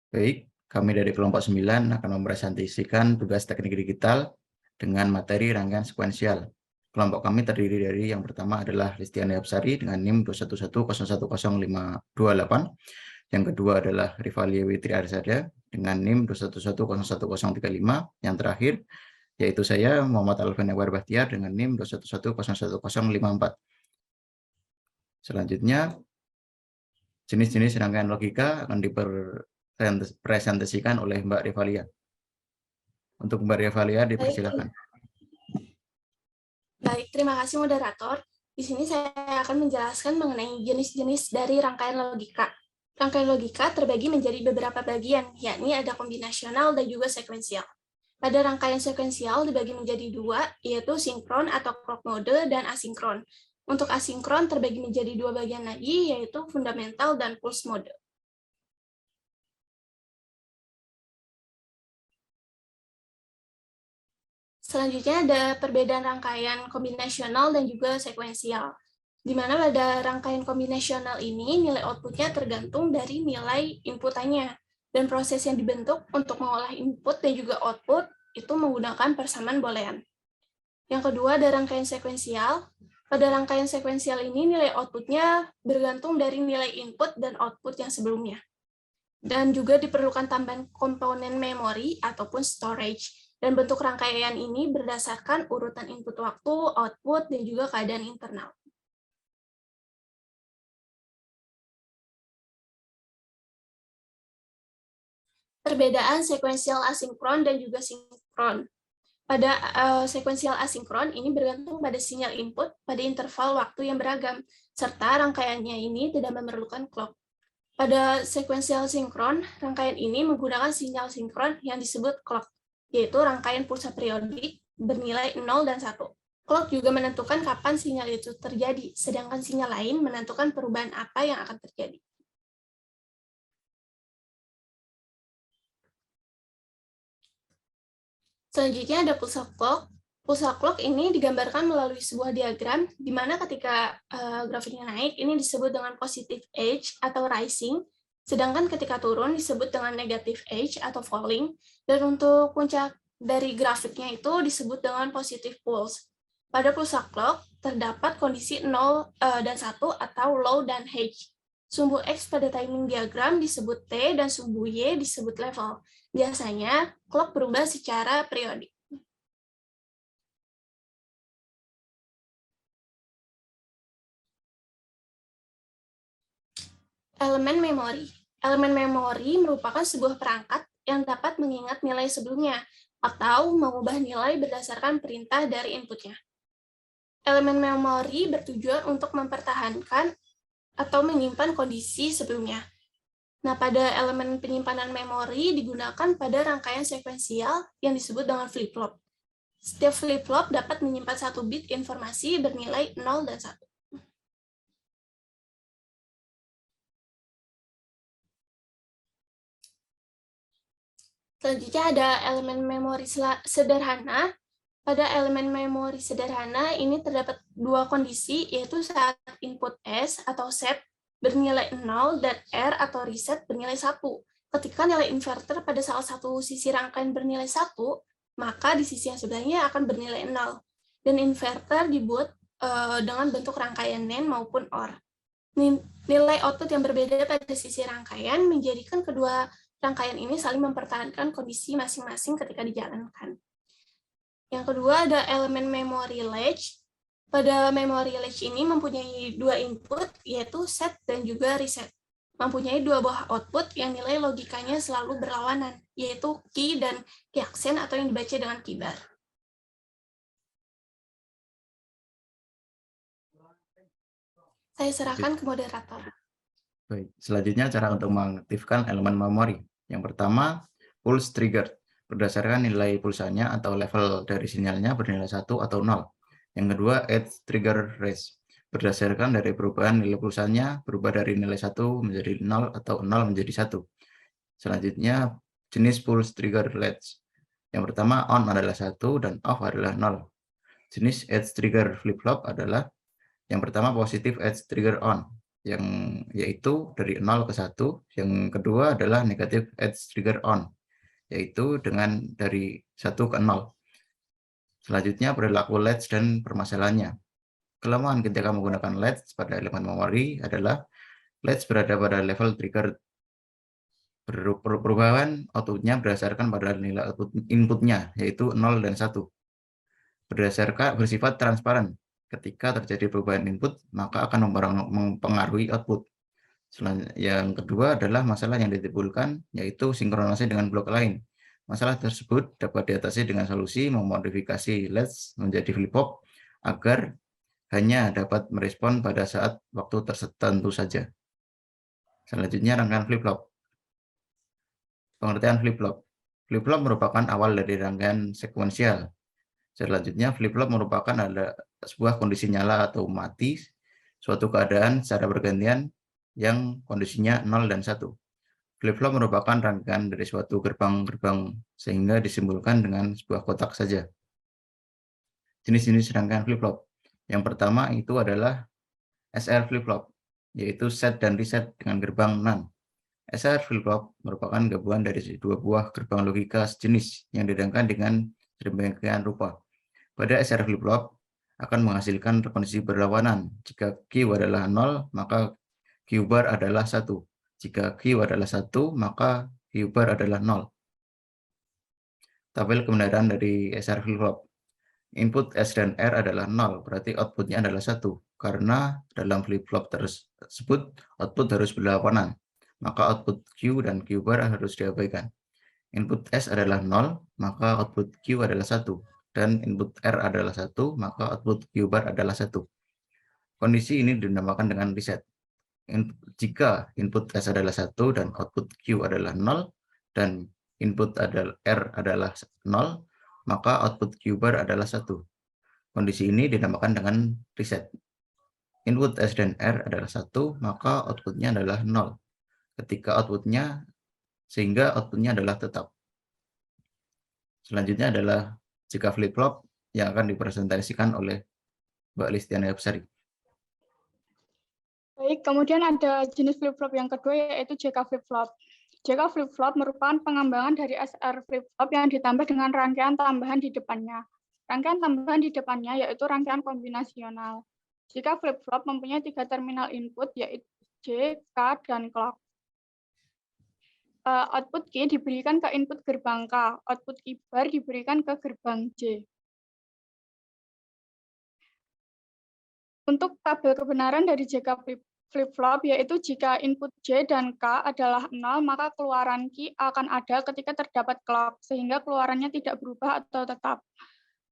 Baik, kami dari kelompok 9 akan mempresentasikan tugas teknik digital dengan materi rangkaian sekuensial. Kelompok kami terdiri dari yang pertama adalah Listiani Absari dengan NIM 211010528. Yang kedua adalah Rivalia Witri Arsada dengan NIM 211011035. Yang terakhir yaitu saya Muhammad Alvin Akbar Bahtiar dengan NIM 2111054. Selanjutnya, jenis-jenis rangkaian logika akan dipresentasikan oleh Mbak Rivalia. Untuk Mbak Rivalia dipersilakan. Baik, terima kasih moderator. Di sini saya akan menjelaskan mengenai jenis-jenis dari rangkaian logika. Rangkaian logika terbagi menjadi beberapa bagian, yakni ada kombinasional dan juga sekuensial. Pada rangkaian sekuensial dibagi menjadi dua, yaitu sinkron atau clock mode dan asinkron. Untuk asinkron terbagi menjadi dua bagian lagi, yaitu fundamental dan pulse mode. Selanjutnya ada perbedaan rangkaian kombinasional dan juga sekuensial. Di mana pada rangkaian kombinasional ini nilai outputnya tergantung dari nilai inputannya. Dan proses yang dibentuk untuk mengolah input dan juga output itu menggunakan persamaan boolean. Yang kedua ada rangkaian sekuensial. Pada rangkaian sekuensial ini nilai outputnya bergantung dari nilai input dan output yang sebelumnya. Dan juga diperlukan tambahan komponen memori ataupun storage. Dan bentuk rangkaian ini berdasarkan urutan input waktu, output, dan juga keadaan internal. Perbedaan sekuensial asinkron dan juga sinkron. Pada sekuensial asinkron ini bergantung pada sinyal input pada interval waktu yang beragam, serta rangkaiannya ini tidak memerlukan clock. Pada sekuensial sinkron, rangkaian ini menggunakan sinyal sinkron yang disebut clock, yaitu rangkaian pulsa periodik bernilai 0 dan 1. Clock juga menentukan kapan sinyal itu terjadi, sedangkan sinyal lain menentukan perubahan apa yang akan terjadi. Selanjutnya ada pulsa clock. Pulsa clock ini digambarkan melalui sebuah diagram, di mana ketika grafiknya naik, ini disebut dengan positive edge atau rising, sedangkan ketika turun disebut dengan negative edge atau falling, dan untuk puncak dari grafiknya itu disebut dengan positive pulse. Pada pulsa clock, terdapat kondisi 0 dan 1 atau low dan high. Sumbu X pada timing diagram disebut T dan sumbu Y disebut level. Biasanya, clock berubah secara periodik. Elemen memori. Elemen memori merupakan sebuah perangkat yang dapat mengingat nilai sebelumnya atau mengubah nilai berdasarkan perintah dari inputnya. Elemen memori bertujuan untuk mempertahankan atau menyimpan kondisi sebelumnya. Nah, pada elemen penyimpanan memori digunakan pada rangkaian sekuensial yang disebut dengan flip-flop. Setiap flip-flop dapat menyimpan 1 bit informasi bernilai 0 dan 1. Selanjutnya ada elemen memori sederhana. Pada elemen memori sederhana ini terdapat dua kondisi, yaitu saat input S atau set bernilai 0 dan R atau reset bernilai 1. Ketika nilai inverter pada salah satu sisi rangkaian bernilai 1, maka di sisi yang sebelahnya akan bernilai 0. Dan inverter dibuat dengan bentuk rangkaian NAND maupun OR. Nilai output yang berbeda pada sisi rangkaian menjadikan kedua rangkaian ini saling mempertahankan kondisi masing-masing ketika dijalankan. Yang kedua ada elemen memory latch. Pada memory latch ini mempunyai dua input, yaitu set dan juga reset. Mempunyai dua buah output yang nilai logikanya selalu berlawanan, yaitu key dan key aksen atau yang dibaca dengan keybar. Saya serahkan ke moderator. Baik, selanjutnya cara untuk mengaktifkan elemen memori. Yang pertama, pulse trigger. Berdasarkan nilai pulsanya atau level dari sinyalnya bernilai 1 atau 0. Yang kedua, add trigger raise. Berdasarkan dari perubahan nilai pulsanya, berubah dari nilai 1 menjadi 0 atau 0 menjadi 1. Selanjutnya, jenis pulse trigger latch. Yang pertama, on adalah 1 dan off adalah 0. Jenis edge trigger flip-flop adalah yang pertama positive edge trigger on. yang yaitu dari 0 ke 1. Yang kedua adalah negative edge trigger on, yaitu dengan dari 1 ke 0. Selanjutnya perilaku latch dan permasalahannya. Kelemahan ketika menggunakan latch pada elemen memori adalah latch berada pada level trigger. Perubahan outputnya berdasarkan pada nilai output inputnya, yaitu 0 dan 1. Bersifat transparan. Ketika terjadi perubahan input, maka akan mempengaruhi output. Yang kedua adalah masalah yang ditimbulkan, yaitu sinkronisasi dengan blok lain. Masalah tersebut dapat diatasi dengan solusi memodifikasi latch menjadi flip-flop agar hanya dapat merespon pada saat waktu tertentu saja. Selanjutnya rangkaian flip-flop. Pengertian flip-flop. Flip-flop merupakan awal dari rangkaian sekuensial. Selanjutnya, flip-flop merupakan sebuah kondisi nyala atau mati, suatu keadaan secara bergantian yang kondisinya 0 dan 1. Flip-flop merupakan rangkaian dari suatu gerbang-gerbang sehingga disimpulkan dengan sebuah kotak saja. Jenis-jenis rangkaian flip-flop. Yang pertama itu adalah SR flip-flop, yaitu set dan reset dengan gerbang NAND. SR flip-flop merupakan gabungan dari dua buah gerbang logika sejenis yang dihidangkan dengan sedemikian rupa. Pada SR flip-flop akan menghasilkan kondisi berlawanan. Jika Q adalah 0, maka Q bar adalah 1. Jika Q adalah 1, maka Q bar adalah 0. Tabel kebenaran dari SR flip-flop. Input S dan R adalah 0, berarti outputnya adalah 1. Karena dalam flip-flop tersebut, output harus berlawanan. Maka output Q dan Q bar harus diabaikan. Input S adalah 0, maka output Q adalah 1. Dan input R adalah 1, maka output Q bar adalah 1. Kondisi ini dinamakan dengan reset. Jika input S adalah 1 dan output Q adalah 0, dan input R adalah 0, maka output Q bar adalah 1. Kondisi ini dinamakan dengan reset. Input S dan R adalah 1, maka outputnya adalah 0. Sehingga outputnya adalah tetap. Selanjutnya adalah jika flip-flop yang akan dipresentasikan oleh Mbak Listiana Besari. Baik, kemudian ada jenis flip-flop yang kedua yaitu JK flip-flop. JK flip-flop merupakan pengembangan dari SR flip-flop yang ditambah dengan rangkaian tambahan di depannya. Rangkaian tambahan di depannya yaitu rangkaian kombinasional. JK flip-flop mempunyai 3 terminal input yaitu J, K, dan clock. Output Q diberikan ke input gerbang K, output Q bar diberikan ke gerbang J. Untuk tabel kebenaran dari JK flip-flop yaitu jika input J dan K adalah 0, maka keluaran Q akan ada ketika terdapat clock, sehingga keluarannya tidak berubah atau tetap.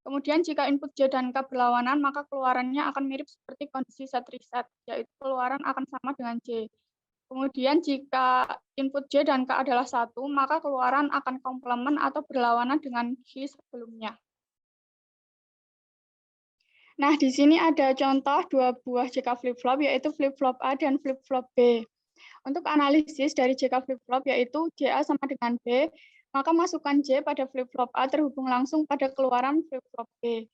Kemudian jika input J dan K berlawanan, maka keluarannya akan mirip seperti kondisi set reset, yaitu keluaran akan sama dengan J. Kemudian jika input J dan K adalah 1, maka keluaran akan komplement atau berlawanan dengan Q sebelumnya. Nah, di sini ada contoh 2 buah JK flip-flop, yaitu flip-flop A dan flip-flop B. Untuk analisis dari JK flip-flop, yaitu JA sama dengan B, maka masukkan J pada flip-flop A terhubung langsung pada keluaran flip-flop B.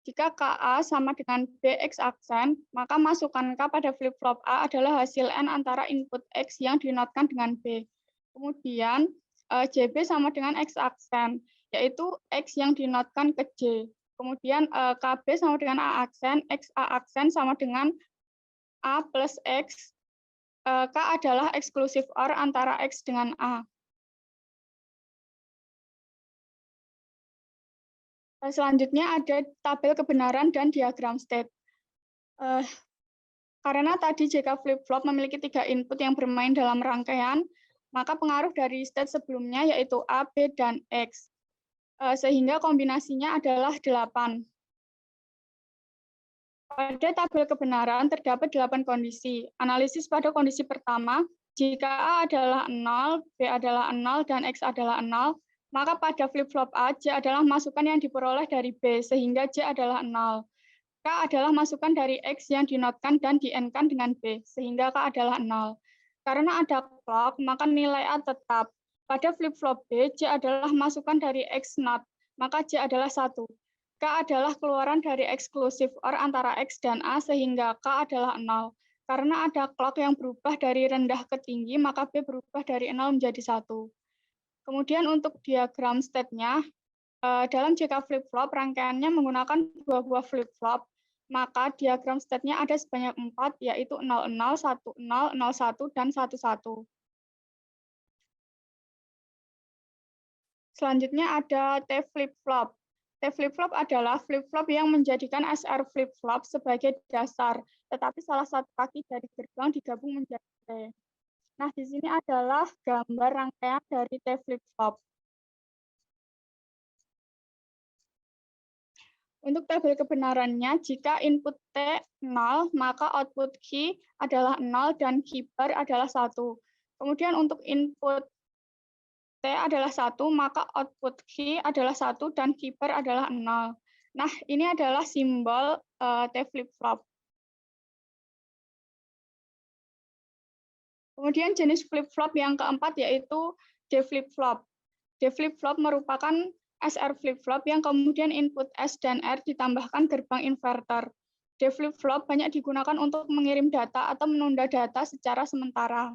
Jika KA sama dengan BX aksen, maka masukkan K pada flip-flop A adalah hasil N antara input X yang dinotkan dengan B. Kemudian JB sama dengan X aksen, yaitu X yang dinotkan ke J. Kemudian KB sama dengan A aksen, XA aksen sama dengan A plus X. K adalah eksklusif OR antara X dengan A. Selanjutnya ada tabel kebenaran dan diagram state. Karena tadi JK flip-flop memiliki 3 input yang bermain dalam rangkaian, maka pengaruh dari state sebelumnya yaitu A, B, dan X. Sehingga kombinasinya adalah 8. Pada tabel kebenaran terdapat 8 kondisi. Analisis pada kondisi pertama, jika A adalah 0, B adalah 0, dan X adalah 0, maka pada flip-flop A, J adalah masukan yang diperoleh dari B, sehingga J adalah 0. K adalah masukan dari X yang dinotkan dan di-N-kan dengan B, sehingga K adalah 0. Karena ada clock, maka nilai A tetap. Pada flip-flop B, J adalah masukan dari X not, maka J adalah 1. K adalah keluaran dari eksklusif OR antara X dan A, sehingga K adalah 0. Karena ada clock yang berubah dari rendah ke tinggi, maka B berubah dari 0 menjadi 1. Kemudian untuk diagram state-nya, dalam JK flip-flop rangkaiannya menggunakan dua buah flip-flop, maka diagram state-nya ada sebanyak 4, yaitu 00, 10, 01, dan 11. Selanjutnya ada T flip-flop. T flip-flop adalah flip-flop yang menjadikan SR flip-flop sebagai dasar, tetapi salah satu kaki dari gerbang digabung menjadi T. Nah, di sini adalah gambar rangkaian dari T flip-flop. Untuk tabel kebenarannya, jika input T 0, maka output key adalah 0 dan key bar adalah 1. Kemudian untuk input T adalah 1, maka output key adalah 1 dan key bar adalah 0. Nah, ini adalah simbol T flip-flop. Kemudian jenis flip-flop yang keempat yaitu D flip-flop. D flip-flop merupakan SR flip-flop yang kemudian input S dan R ditambahkan gerbang inverter. D flip-flop banyak digunakan untuk mengirim data atau menunda data secara sementara.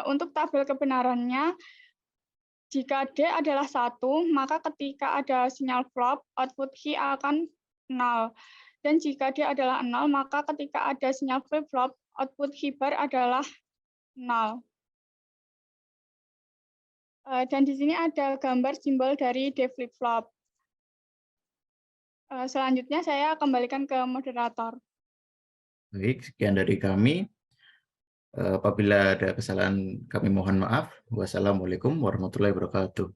Untuk tabel kebenarannya, jika D adalah 1, maka ketika ada sinyal flop, output key akan 0. Dan jika D adalah 0, maka ketika ada sinyal flip-flop, output key bar adalah 0. Dan di sini ada gambar simbol dari D flip-flop. Selanjutnya saya kembalikan ke moderator. Baik, sekian dari kami. Apabila ada kesalahan, kami mohon maaf. Wassalamualaikum warahmatullahi wabarakatuh.